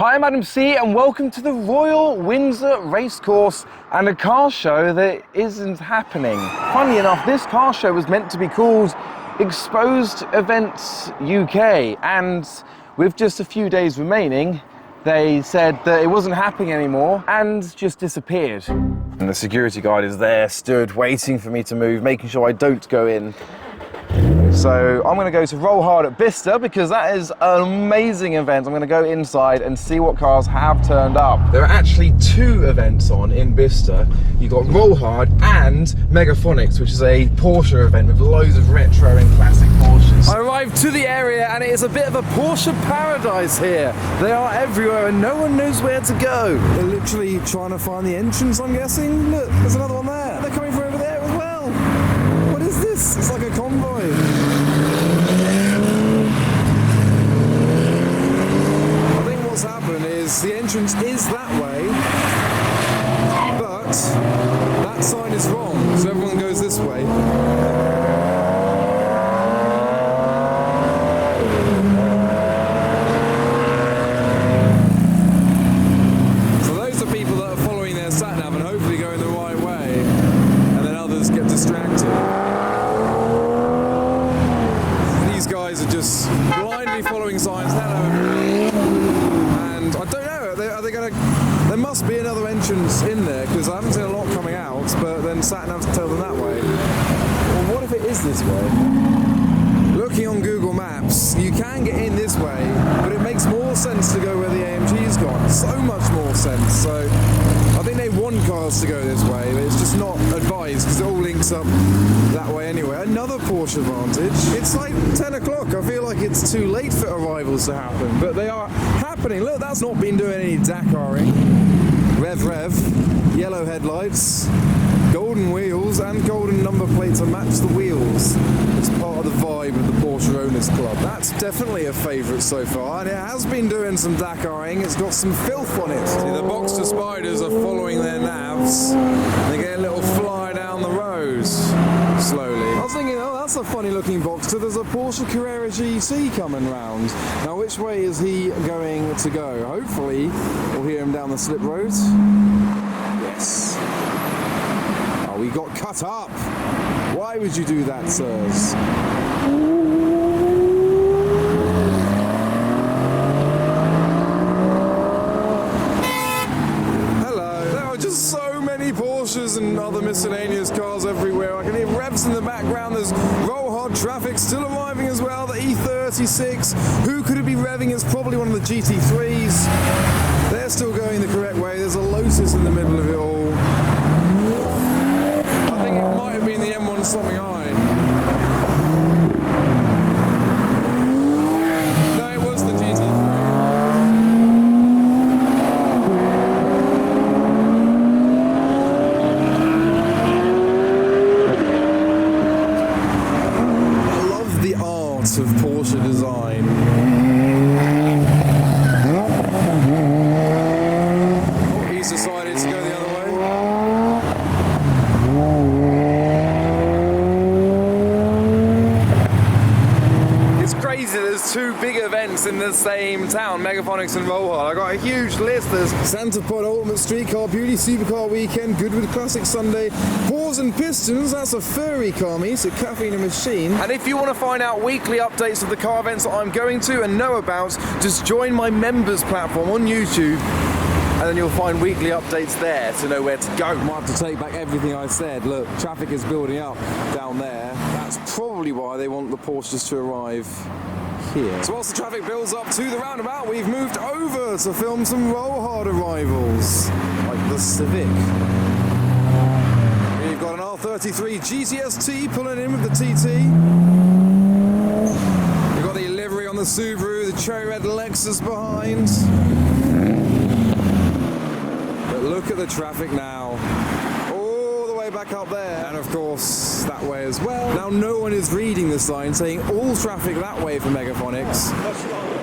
Hi, I'm Adam C and welcome to the Royal Windsor Racecourse and a car show that isn't happening. Funny enough, this car show was meant to be called Exposed Events UK, and with just a few days remaining, they said that it wasn't happening anymore and just disappeared. And the security guard is there, stood, waiting for me to move, making sure I don't go in. So I'm going to go to RollHard at Bicester because that is an amazing event. I'm going to go inside and see what cars have turned up. There are actually two events on in Bicester. You've got RollHard and Megaphonics, which is a Porsche event with loads of retro and classic Porsches. I arrived to the area and it is a bit of a Porsche paradise here. They are everywhere and no one knows where to go. They're literally trying to find the entrance, I'm guessing. Look, there's another one there. They're coming from over there as well. What is this? It's like a convoy. What's happened is the entrance is that way, but that sign is wrong, so everyone goes this way. So those are people that are following their sat-nav and hopefully going the right way, and then others get distracted. These guys are just blindly following signs. I don't know, are they going to... There must be another entrance in there, because I haven't seen a lot coming out, but then sat-navs tell them that way. Well, what if it is this way? Looking on Google Maps, you can get in this way, but it makes more sense to go where the AMG's gone. So much more sense. So I think they want cars to go this way, but it's just not advised, because it all links up that way anyway. Another Porsche advantage. It's like 10 o'clock. I feel like it's too late for arrivals to happen, but they are happening. Look, that's not been doing any Dakaring. Rev, yellow headlights, golden wheels, and golden number plates to match the wheels. It's part of the vibe of the Porsche Owners Club. That's definitely a favourite so far, and it has been doing some Dakaring. It's got some filth on it. See, the Boxster Spiders are following their navs. They get a little fly down the road slowly. I was thinking, oh, that's a funny looking Boxster. There's a Porsche Carrera GT coming round. Now, which way is he going to go? Hopefully, we'll hear him down the slip road. Yes. Oh, we got cut up. Why would you do that, sirs? Hello. There are just so many Porsches and other miscellaneous cars everywhere. I can hear revs in the background. There's RollHard traffic still arriving as well. The E36. Who could it be revving? It's probably one of the GT3s. They're still going the correct way. There's a Lotus in the middle of it all. I think it might have been the M1 stopping high. No, it was the GT3. I love the art of Porsche design. Decided to go the other way. It's crazy, there's two big events in the same town, Megaphonics and RollHard. I got a huge list. There's Santa Pod Ultimate Streetcar, Beauty Supercar Weekend, Goodwood Classic Sunday, Paws and Pistons, that's a furry car meet, a Caffeine and Machine. And if you want to find out weekly updates of the car events that I'm going to and know about, just join my members platform on YouTube. And then you'll find weekly updates there to know where to go. I might have to take back everything I said. Look, traffic is building up down there. That's probably why they want the Porsches to arrive here. So whilst the traffic builds up to the roundabout, we've moved over to film some RollHard arrivals, like the Civic. We've got an R33 GTST pulling in with the TT. We've got the livery on the Subaru, the cherry red Lexus behind. Look at the traffic now, all the way back up there, and of course that way as well. Now no one is reading the sign saying all traffic that way for Megaphonics.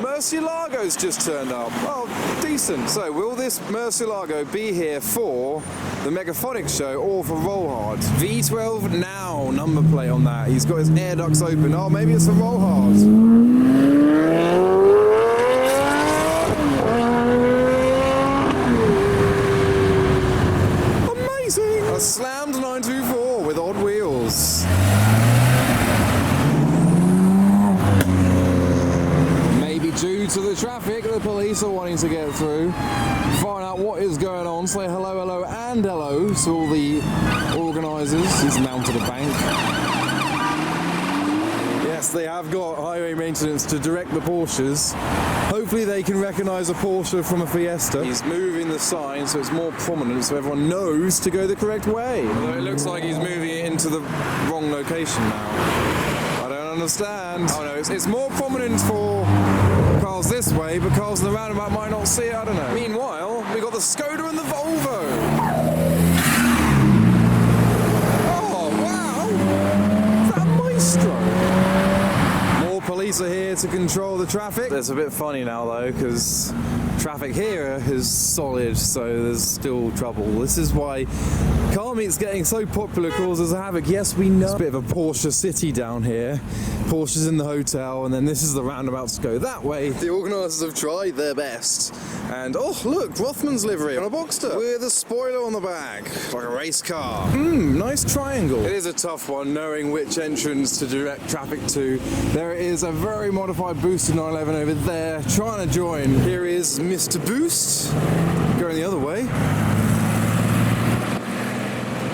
Murcielago's just turned up. Oh, decent. So will this Murcielago be here for the Megaphonics show or for RollHard? V12 now, number plate on that. He's got his air ducts open. Oh, maybe it's for RollHard. on. Say hello, hello, and hello to all the organisers. He's mounted a bank. Yes, they have got highway maintenance to direct the Porsches. Hopefully they can recognise a Porsche from a Fiesta. He's moving the sign so it's more prominent so everyone knows to go the correct way. Although it looks like he's moving it into the wrong location now. I don't understand. Oh no, it's more prominent for cars this way, but cars in the roundabout might not see it, I don't know. Meanwhile, we got the Skoda and the Volvo. Oh wow! Is that a Maestro? Police are here to control the traffic. It's a bit funny now though, because traffic here is solid, so there's still trouble. This is why car meet's getting so popular, causes havoc. Yes, we know. It's a bit of a Porsche city down here. Porsche's in the hotel, and then this is the roundabouts to go that way. The organisers have tried their best. And oh look, Rothman's livery on a Boxster with a spoiler on the back, like a race car. Nice triangle. It is a tough one knowing which entrance to direct traffic to. There is a very modified Booster 911 over there trying to join. Here is Mr. Boost going the other way.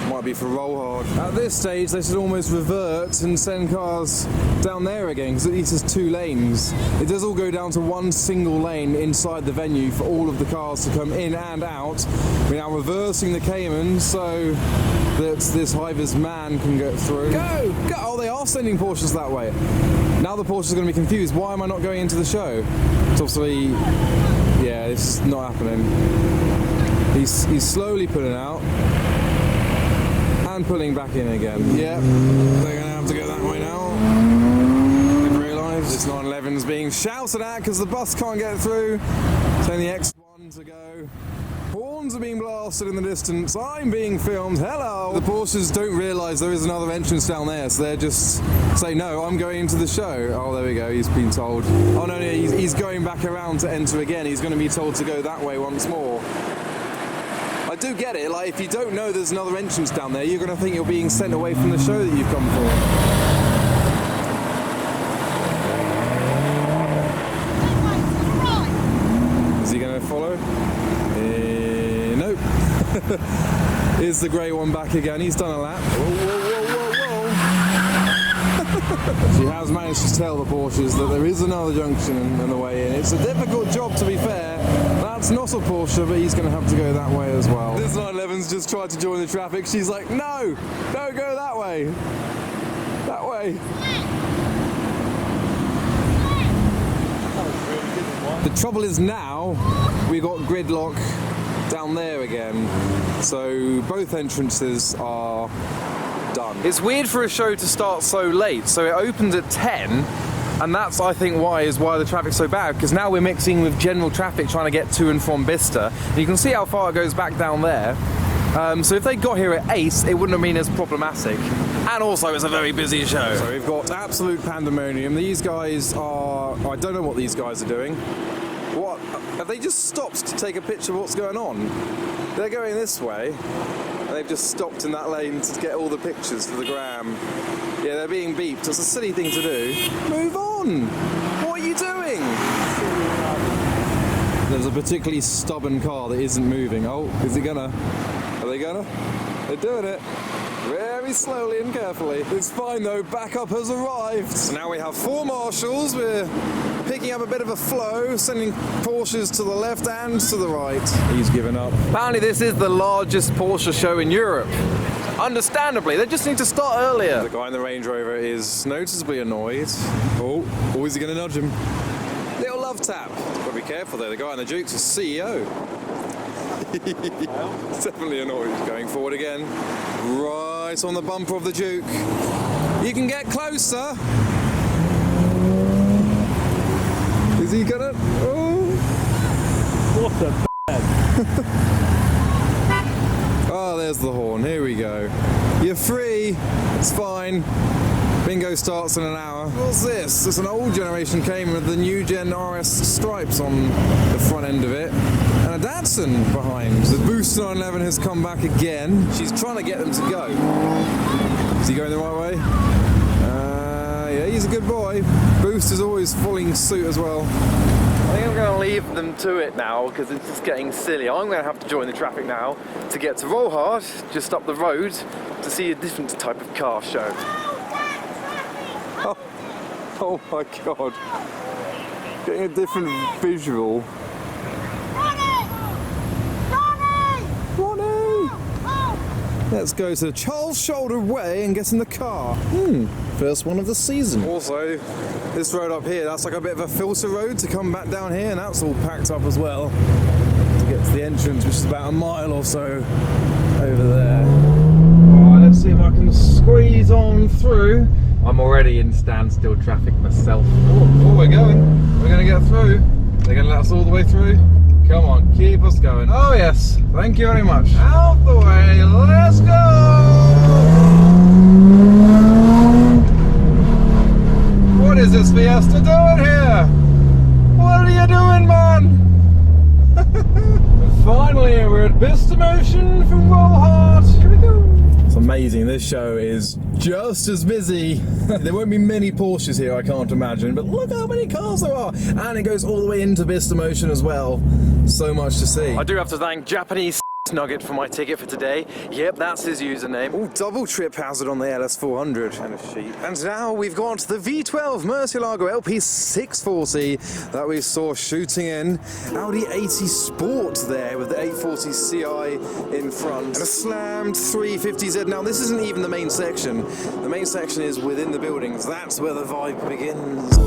Might be for RollHard. At this stage they should almost revert and send cars down there again, because at least there's 2 lanes. It does all go down to one single lane inside the venue for all of the cars to come in and out. We're now reversing the Cayman so that this high-vis man can get through. Go! Go! Oh, they are sending Porsches that way. Now the Porsche's going to be confused. Why am I not going into the show? It's obviously, yeah, this is not happening. He's slowly pulling out and pulling back in again. Yep, they're going to have to go that way now. They've realised this 911's being shouted at because the bus can't get through. It's only the X1 to go. Horns are being blasted in the distance. I'm being filmed. Hello! The Porsches don't realise there is another entrance down there, so they're just saying, no, I'm going into the show. Oh, there we go. He's been told. Oh, no, he's going back around to enter again. He's going to be told to go that way once more. I do get it. Like, if you don't know there's another entrance down there, you're going to think you're being sent away from the show that you've come for. Is he going to follow? Nope. Here's the grey one back again. He's done a lap. Whoa, whoa, whoa, whoa, whoa. She has managed to tell the Porsches that there is another junction on the way in. It's a difficult job, to be fair. That's not a Porsche, but he's going to have to go that way as well. This 911's just tried to join the traffic. She's like, no, don't go that way. That way. The trouble is now we got gridlock down there again, so both entrances are done. It's weird for a show to start so late, so it opened at 10, and that's, I think, why the traffic's so bad, because now we're mixing with general traffic trying to get to and from Bicester, and you can see how far it goes back down there. So if they got here at 8, it wouldn't have been as problematic. And also, it's a very busy show. So we've got absolute pandemonium. These guys are... I don't know what these guys are doing. What? Have they just stopped to take a picture of what's going on? They're going this way, and they've just stopped in that lane to get all the pictures for the gram. Yeah, they're being beeped. It's a silly thing to do. Move on! What are you doing? There's a particularly stubborn car that isn't moving. Oh, is it gonna? Are they gonna? They're doing it. Very slowly and carefully. It's fine though, backup has arrived. So now we have 4 marshals. We're picking up a bit of a flow, sending Porsches to the left and to the right. He's given up. Apparently this is the largest Porsche show in Europe. Understandably, they just need to start earlier. The guy in the Range Rover is noticeably annoyed. Oh, is he going to nudge him? Little love tap. Got to be careful there. The guy in the Duke's is CEO. Definitely annoyed. Going forward again. Right on the bumper of the Duke. You can get closer. Is he gonna? Oh! What a bad. Oh, there's the horn. Here we go. You're free. It's fine. Bingo starts in an hour. What's this? It's an old generation Cayman with the new gen RS stripes on the front end of it. And a Datsun behind. The Booster 911 has come back again. She's trying to get them to go. Is he going the right way? Yeah, he's a good boy. Booster's always following suit as well. I think I'm going to leave them to it now because it's just getting silly. I'm going to have to join the traffic now to get to RollHard, just up the road, to see a different type of car show. Oh my god. Getting a different visual. Ronnie! Let's go to Charles Shoulder Way and get in the car. First one of the season. Also, this road up here, that's like a bit of a filter road to come back down here, and that's all packed up as well to get to the entrance, which is about a mile or so over there. Alright, let's see if I can squeeze on through. I'm already in standstill traffic myself. Oh, we're going. We're going to get through. They're going to let us all the way through. Come on, keep us going. Oh yes, thank you very much. Out the way, let's go! What is this Fiesta doing here? What are you doing, man? Finally, we're at Bicester Motion from RollHard. Here we go. It's amazing, this show is just as busy. There won't be many Porsches here, I can't imagine, but look how many cars there are. And it goes all the way into Bicester Motion as well. So much to see. I do have to thank Japanese Nugget for my ticket for today. Yep, that's his username. Oh, double trip hazard on the LS400 and a sheet. And now we've got the V12 Murcielago LP640 that we saw shooting in. Audi 80 Sport there with the 840 Ci in front. And a slammed 350Z. Now this isn't even the main section. The main section is within the buildings. That's where the vibe begins.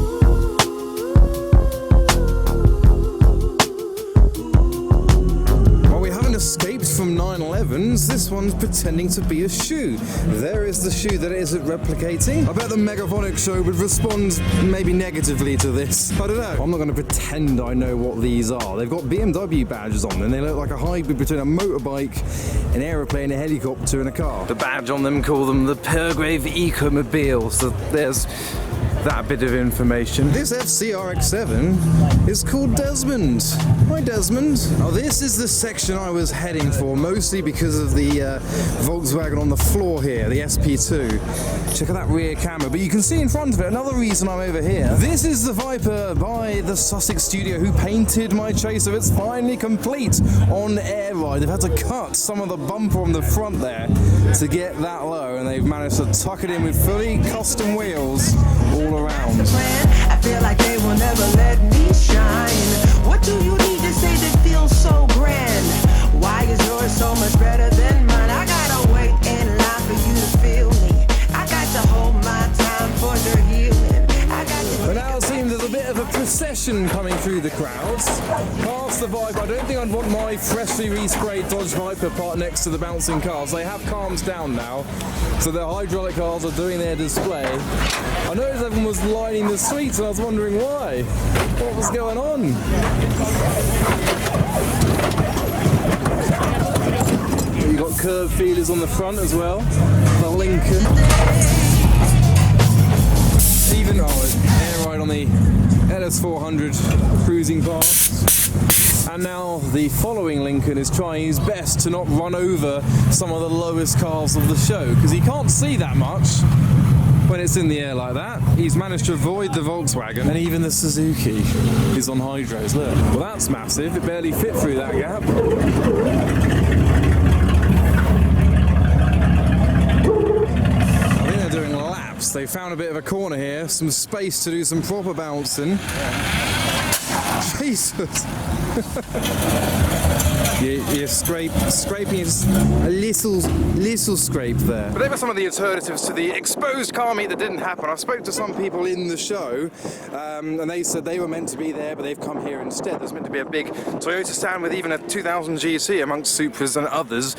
Escaped from 911s, this one's pretending to be a shoe. There is the shoe that it isn't replicating. I bet the Megaphonics show would respond maybe negatively to this. I don't know. I'm not going to pretend I know what these are. They've got BMW badges on them. They look like a hybrid between a motorbike, an aeroplane, a helicopter and a car. The badge on them, call them the Pergrave Ecomobile. So there's that bit of information. This FCRX7 is called Desmond. Hi Desmond. Now this is the section I was heading for, mostly because of the Volkswagen on the floor here, the SP2. Check out that rear camera, but you can see in front of it, another reason I'm over here. This is the Viper by the Sussex studio who painted my Chaser. It's finally complete on air ride. They've had to cut some of the bumper on the front there to get that low, and they've managed to tuck it in with fully custom wheels all around. I feel like they will never let me shine. What do you need to say that feels so grand? Why is yours so much better than mine? I gotta wait in line for you to feel me. I got to hold my time for your healing. But now it seems there's a bit of a procession coming through the crowds. Past the Viper, I don't think I'd want my freshly resprayed Dodge Viper parked next to the bouncing cars. They have calmed down now, so the hydraulic cars are doing their display. I noticed everyone was lining the streets and I was wondering why. What was going on? You've got curb feelers on the front as well. The Lincoln. Even air ride on the LS400 cruising past. And now the following Lincoln is trying his best to not run over some of the lowest cars of the show, because he can't see that much when it's in the air like that. He's managed to avoid the Volkswagen, and even the Suzuki is on hydros. Look, well that's massive, it barely fit through that gap. I think they're doing laps. They found a bit of a corner here, some space to do some proper bouncing. Jesus! You're scraping a little scrape there. But they were some of the alternatives to the exposed car meet that didn't happen. I spoke to some people in the show, and they said they were meant to be there, but they've come here instead. There's meant to be a big Toyota stand with even a 2000 GT amongst Supras and others.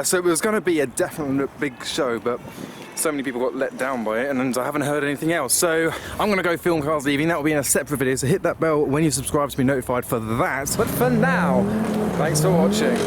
So it was going to be a definite big show, but so many people got let down by it, and I haven't heard anything else. So I'm going to go film cars leaving. That will be in a separate video, so hit that bell when you subscribe to be notified for that. But for now, thanks for watching.